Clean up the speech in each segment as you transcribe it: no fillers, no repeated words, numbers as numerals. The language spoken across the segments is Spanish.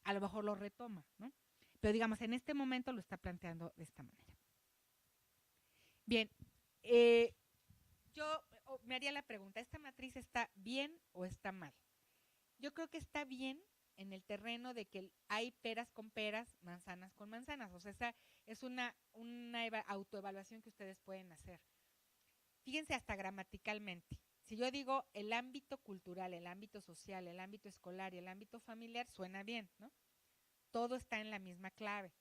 a lo mejor lo retoma, ¿no? Pero digamos, en este momento lo está planteando de esta manera. Bien, eh, yo me haría la pregunta, ¿esta matriz está bien o está mal? Yo creo que está bien en el terreno de que hay peras con peras, manzanas con manzanas. O sea, esa es una autoevaluación que ustedes pueden hacer. Fíjense hasta gramaticalmente. Si yo digo el ámbito cultural, el ámbito social, el ámbito escolar y el ámbito familiar, suena bien, ¿no? Todo está en la misma clave.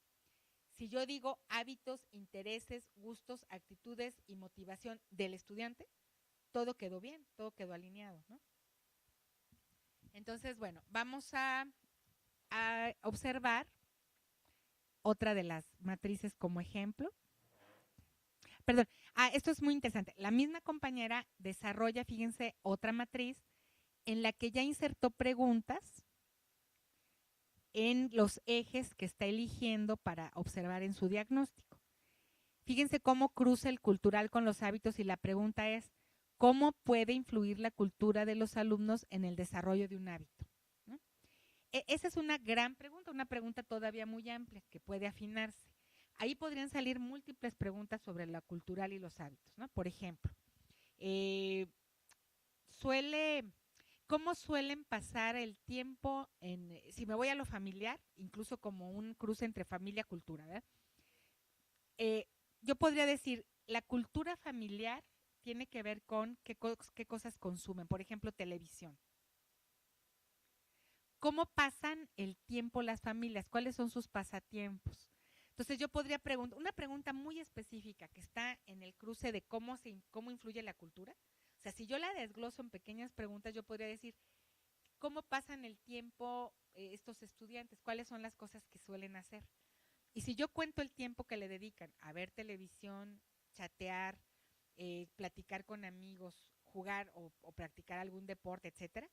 Si yo digo hábitos, intereses, gustos, actitudes y motivación del estudiante, todo quedó bien, todo quedó alineado, ¿no? Entonces, bueno, vamos a observar otra de las matrices como ejemplo. Perdón, esto es muy interesante. La misma compañera desarrolla, fíjense, otra matriz en la que ya insertó preguntas en los ejes que está eligiendo para observar en su diagnóstico. Fíjense cómo cruza el cultural con los hábitos y la pregunta es, ¿cómo puede influir la cultura de los alumnos en el desarrollo de un hábito? ¿No? Esa es una gran pregunta, una pregunta todavía muy amplia que puede afinarse. Ahí podrían salir múltiples preguntas sobre la cultural y los hábitos, ¿no? Por ejemplo, eh, suele, ¿cómo suelen pasar el tiempo si me voy a lo familiar, incluso como un cruce entre familia y cultura, ¿verdad? Eh, yo podría decir, la cultura familiar tiene que ver con qué cosas consumen, por ejemplo, televisión. ¿Cómo pasan el tiempo las familias? ¿Cuáles son sus pasatiempos? Entonces yo podría preguntar, una pregunta muy específica que está en el cruce de cómo influye la cultura. O sea, si yo la desgloso en pequeñas preguntas, yo podría decir, ¿cómo pasan el tiempo estos estudiantes? ¿Cuáles son las cosas que suelen hacer? Y si yo cuento el tiempo que le dedican a ver televisión, chatear, platicar con amigos, jugar o practicar algún deporte, etcétera,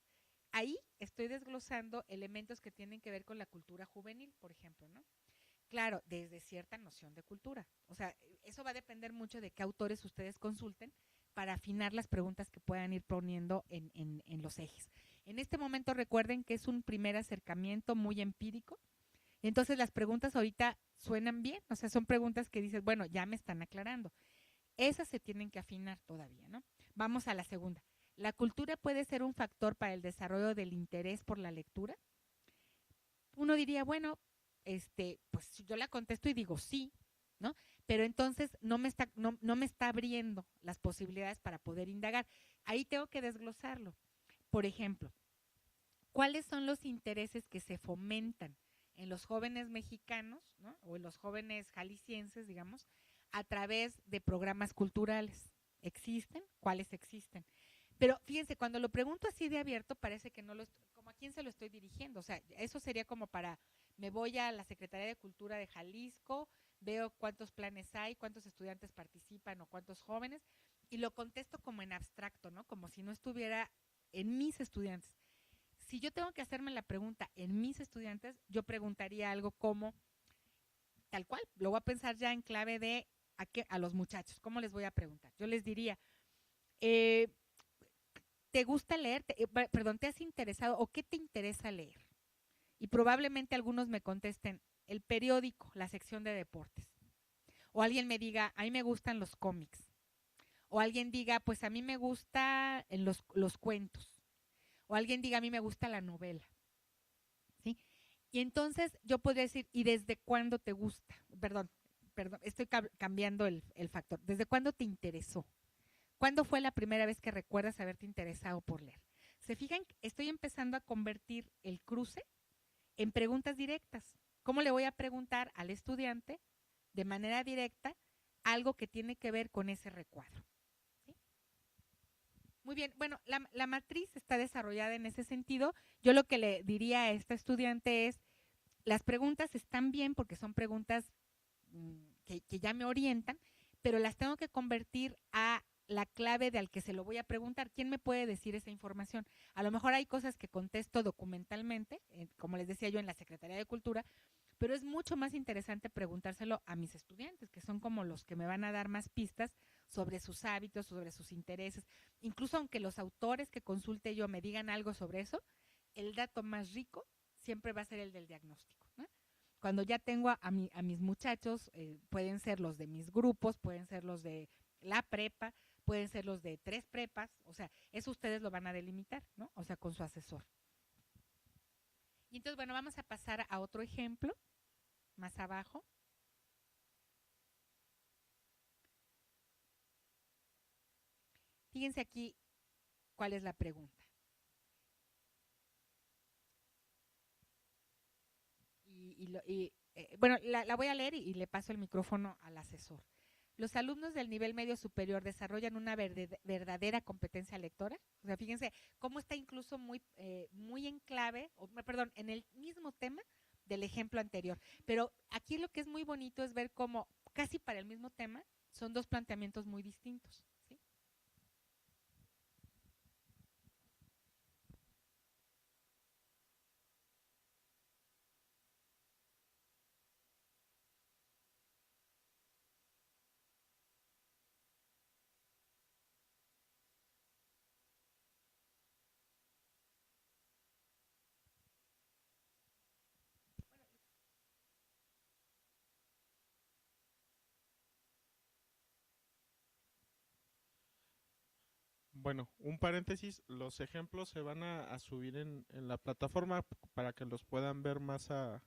ahí estoy desglosando elementos que tienen que ver con la cultura juvenil, por ejemplo, ¿no? Claro, desde cierta noción de cultura. O sea, eso va a depender mucho de qué autores ustedes consulten para afinar las preguntas que puedan ir poniendo en los ejes. En este momento recuerden que es un primer acercamiento muy empírico. Entonces las preguntas ahorita suenan bien, o sea, son preguntas que dices, bueno, ya me están aclarando. Esas se tienen que afinar todavía, ¿no? Vamos a la segunda. ¿La cultura puede ser un factor para el desarrollo del interés por la lectura? Uno diría, bueno, pues yo la contesto y digo sí, ¿no? Pero entonces no me está abriendo las posibilidades para poder indagar. Ahí tengo que desglosarlo. Por ejemplo, ¿cuáles son los intereses que se fomentan en los jóvenes mexicanos, ¿no? O en los jóvenes jaliscienses, digamos, a través de programas culturales? ¿Existen? ¿Cuáles existen? Pero fíjense, cuando lo pregunto así de abierto, parece que no lo estoy, como a quién se lo estoy dirigiendo. O sea, eso sería como para, me voy a la Secretaría de Cultura de Jalisco, veo cuántos planes hay, cuántos estudiantes participan o cuántos jóvenes, y lo contesto como en abstracto, ¿no? Como si no estuviera en mis estudiantes. Si yo tengo que hacerme la pregunta en mis estudiantes, yo preguntaría algo como, tal cual, lo voy a pensar ya en clave de a los muchachos, ¿cómo les voy a preguntar? Yo les diría, eh, ¿te gusta leer? Perdón, ¿te has interesado o qué te interesa leer? Y probablemente algunos me contesten el periódico, la sección de deportes. O alguien me diga, a mí me gustan los cómics. O alguien diga, pues a mí me gustan los cuentos. O alguien diga, a mí me gusta la novela. ¿Sí? Y entonces yo podría decir, ¿y desde cuándo te gusta? Perdón, estoy cambiando el factor. ¿Desde cuándo te interesó? ¿Cuándo fue la primera vez que recuerdas haberte interesado por leer? Se fijan, estoy empezando a convertir el cruce en preguntas directas. ¿Cómo le voy a preguntar al estudiante de manera directa algo que tiene que ver con ese recuadro? ¿Sí? Muy bien, bueno, la matriz está desarrollada en ese sentido. Yo lo que le diría a esta estudiante es, las preguntas están bien porque son preguntas que ya me orientan, pero las tengo que convertir a la clave de al que se lo voy a preguntar. ¿Quién me puede decir esa información? A lo mejor hay cosas que contesto documentalmente, como les decía yo en la Secretaría de Cultura, pero es mucho más interesante preguntárselo a mis estudiantes, que son como los que me van a dar más pistas sobre sus hábitos, sobre sus intereses. Incluso aunque los autores que consulte yo me digan algo sobre eso, el dato más rico siempre va a ser el del diagnóstico, ¿no? Cuando ya tengo a mis muchachos, pueden ser los de mis grupos, pueden ser los de la prepa, pueden ser los de 3 prepas, o sea, eso ustedes lo van a delimitar, ¿no? O sea, con su asesor. Y entonces, bueno, vamos a pasar a otro ejemplo, más abajo. Fíjense aquí cuál es la pregunta. Bueno, la voy a leer y le paso el micrófono al asesor. Los alumnos del nivel medio superior desarrollan una verdadera competencia lectora. O sea, fíjense cómo está incluso muy en clave, perdón, en el mismo tema del ejemplo anterior. Pero aquí lo que es muy bonito es ver cómo casi para el mismo tema son dos planteamientos muy distintos, ¿sí? Bueno, un paréntesis, los ejemplos se van a subir en la plataforma para que los puedan ver más a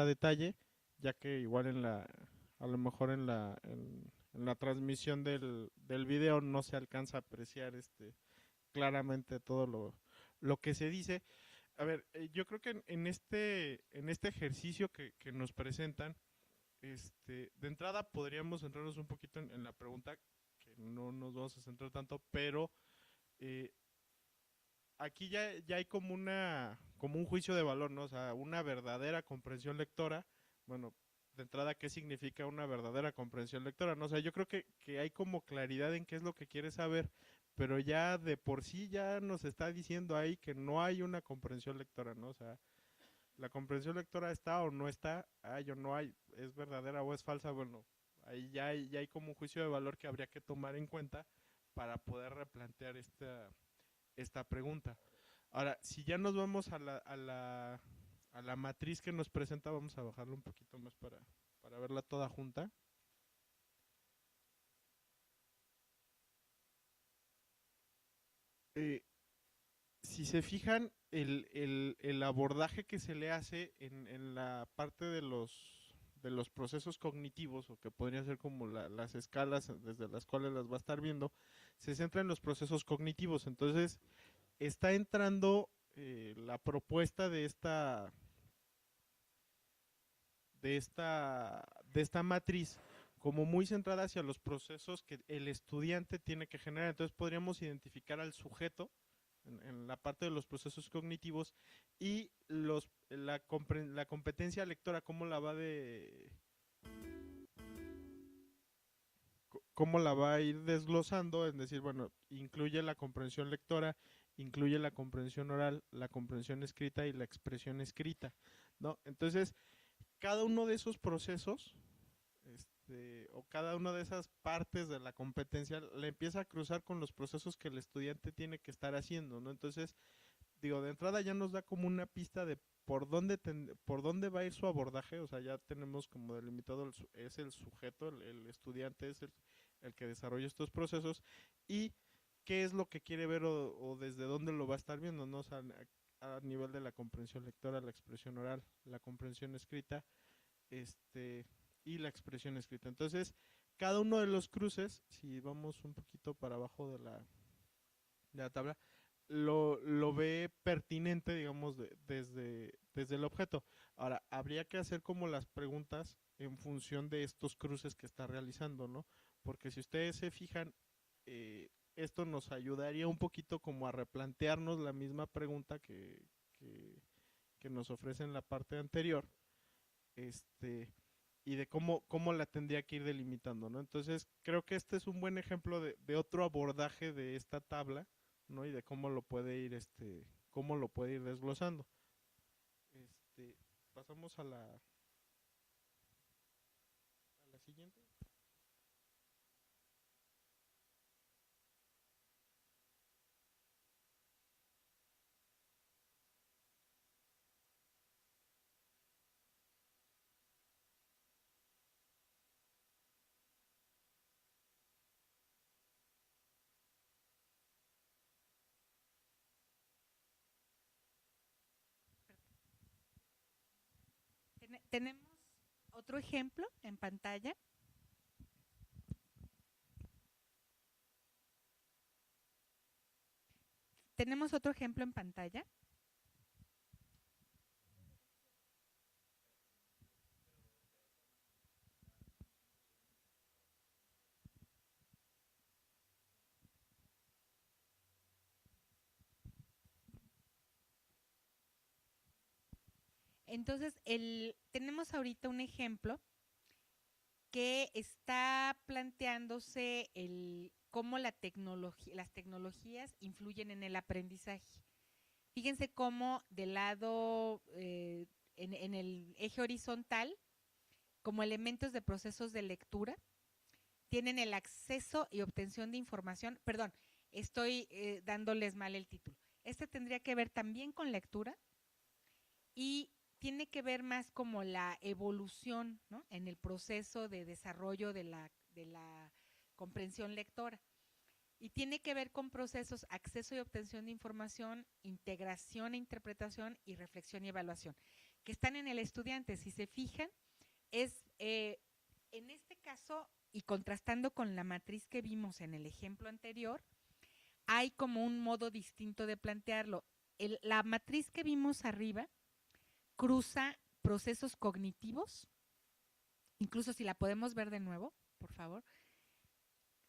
detalle, ya que igual a lo mejor en la transmisión del video no se alcanza a apreciar claramente todo lo que se dice. A ver, yo creo que en este ejercicio que nos presentan, de entrada podríamos centrarnos un poquito en la pregunta, que no nos vamos a centrar tanto, pero eh, aquí ya hay como como un juicio de valor, ¿no? O sea, una verdadera comprensión lectora. Bueno, de entrada, ¿qué significa una verdadera comprensión lectora? No, o sea, yo creo que hay como claridad en qué es lo que quiere saber, pero ya de por sí ya nos está diciendo ahí que no hay una comprensión lectora, ¿no? O sea, la comprensión lectora está o no está, hay o no hay, es verdadera o es falsa, bueno, ahí ya hay como un juicio de valor que habría que tomar en cuenta para poder replantear esta pregunta. Ahora, si ya nos vamos a la matriz que nos presenta, vamos a bajarlo un poquito más para verla toda junta. Eh, si se fijan, el abordaje que se le hace en la parte de los procesos cognitivos, o que podrían ser como las escalas desde las cuales las va a estar viendo, se centra en los procesos cognitivos. Entonces, está entrando la propuesta de esta matriz como muy centrada hacia los procesos que el estudiante tiene que generar. Entonces podríamos identificar al sujeto en la parte de los procesos cognitivos y la competencia lectora, cómo la va a ir desglosando, es decir, bueno, incluye la comprensión lectora, incluye la comprensión oral, la comprensión escrita y la expresión escrita, ¿no? Entonces, cada uno de esos procesos, o cada una de esas partes de la competencia, le empieza a cruzar con los procesos que el estudiante tiene que estar haciendo, ¿no? Entonces, digo, de entrada ya nos da como una pista de por dónde va a ir su abordaje, o sea, ya tenemos como delimitado, es el sujeto, el estudiante es el que desarrolla estos procesos, y qué es lo que quiere ver o desde dónde lo va a estar viendo, ¿no? O sea, a nivel de la comprensión lectora, la expresión oral, la comprensión escrita, este, y la expresión escrita. Entonces, cada uno de los cruces, si vamos un poquito para abajo de la tabla, lo ve pertinente, digamos, desde el objeto. Ahora, habría que hacer como las preguntas en función de estos cruces que está realizando, ¿no? Porque si ustedes se fijan, esto nos ayudaría un poquito como a replantearnos la misma pregunta que nos ofrece en la parte anterior, este, y de cómo la tendría que ir delimitando, ¿no? Entonces, creo que este es un buen ejemplo de otro abordaje de esta tabla, ¿no? Y de cómo lo puede ir desglosando. Este, pasamos a la siguiente. tenemos otro ejemplo en pantalla. Tenemos otro ejemplo en pantalla. Entonces, tenemos ahorita un ejemplo que está planteándose cómo las tecnologías influyen en el aprendizaje. Fíjense cómo del lado, en el eje horizontal, como elementos de procesos de lectura, tienen el acceso y obtención de información. Perdón, estoy dándoles mal el título. Este tendría que ver también con lectura y tiene que ver más como la evolución, ¿no?, en el proceso de desarrollo de la comprensión lectora. Y tiene que ver con procesos, acceso y obtención de información, integración e interpretación y reflexión y evaluación, que están en el estudiante. Si se fijan, es en este caso, y contrastando con la matriz que vimos en el ejemplo anterior, hay como un modo distinto de plantearlo. La matriz que vimos arriba cruza procesos cognitivos, incluso si la podemos ver de nuevo, por favor,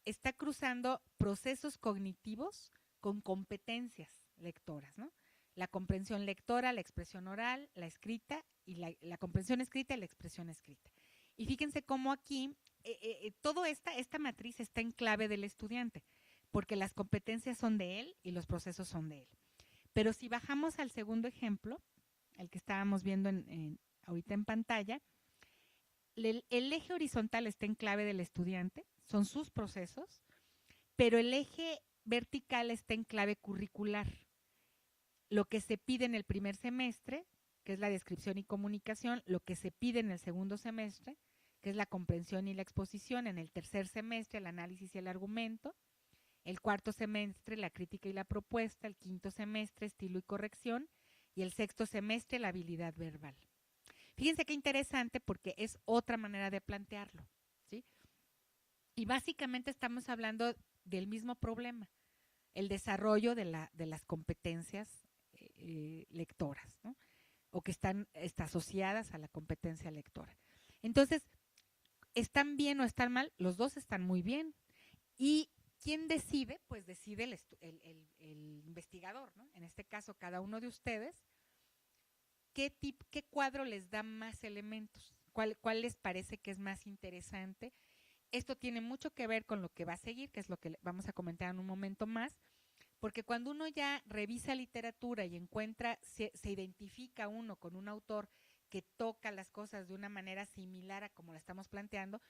está cruzando procesos cognitivos con competencias lectoras, ¿no? La comprensión lectora, la expresión oral, la escrita y la comprensión escrita y la expresión escrita. Y fíjense cómo aquí toda esta matriz está en clave del estudiante, porque las competencias son de él y los procesos son de él. Pero si bajamos al segundo ejemplo, el que estábamos viendo ahorita en pantalla, el eje horizontal está en clave del estudiante, son sus procesos, pero el eje vertical está en clave curricular. Lo que se pide en el primer semestre, que es la descripción y comunicación, lo que se pide en el segundo semestre, que es la comprensión y la exposición, en el tercer semestre, el análisis y el argumento, el cuarto semestre, la crítica y la propuesta, el quinto semestre, estilo y corrección, y el sexto semestre, la habilidad verbal. Fíjense qué interesante porque es otra manera de plantearlo, ¿sí? Y básicamente estamos hablando del mismo problema, el desarrollo de las competencias lectoras, ¿no?, o que están asociadas a la competencia lectora. Entonces, ¿están bien o están mal? Los dos están muy bien. ¿Y quién decide? Pues decide el investigador, ¿no? En este caso, cada uno de ustedes, ¿qué cuadro les da más elementos? ¿Cuál les parece que es más interesante? Esto tiene mucho que ver con lo que va a seguir, que es lo que vamos a comentar en un momento más, porque cuando uno ya revisa literatura y encuentra, se identifica uno con un autor que toca las cosas de una manera similar a como la estamos planteando,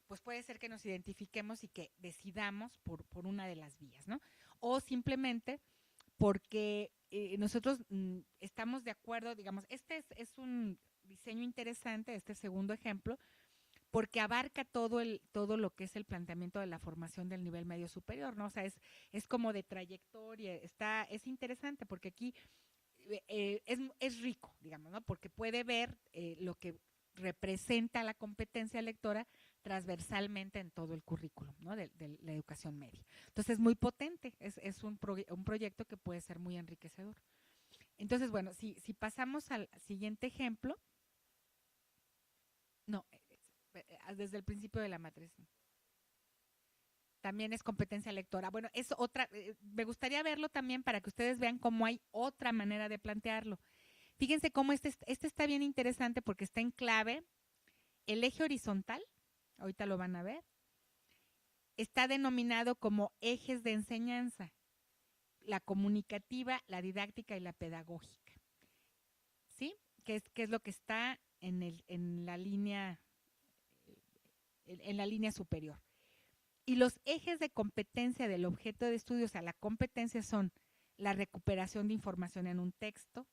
pues puede ser que nos identifiquemos y que decidamos por una de las vías, ¿no? O simplemente porque nosotros estamos de acuerdo, digamos, este es un diseño interesante, este segundo ejemplo, porque abarca todo lo que es el planteamiento de la formación del nivel medio superior, ¿no? O sea, es como de trayectoria, es interesante porque aquí es rico, digamos, ¿no? Porque puede ver lo que representa la competencia lectora transversalmente en todo el currículum, ¿no?, de la educación media. Entonces es muy potente, es un proyecto que puede ser muy enriquecedor. Entonces, bueno, si pasamos al siguiente ejemplo, no, desde el principio de la matriz. También es competencia lectora. Bueno, es otra, me gustaría verlo también para que ustedes vean cómo hay otra manera de plantearlo. Fíjense cómo este está bien interesante porque está en clave. El eje horizontal, ahorita lo van a ver, está denominado como ejes de enseñanza: la comunicativa, la didáctica y la pedagógica. ¿Sí? ¿Qué es lo que está en la línea superior? Y los ejes de competencia del objeto de estudio, o sea, la competencia son la recuperación de información en un texto,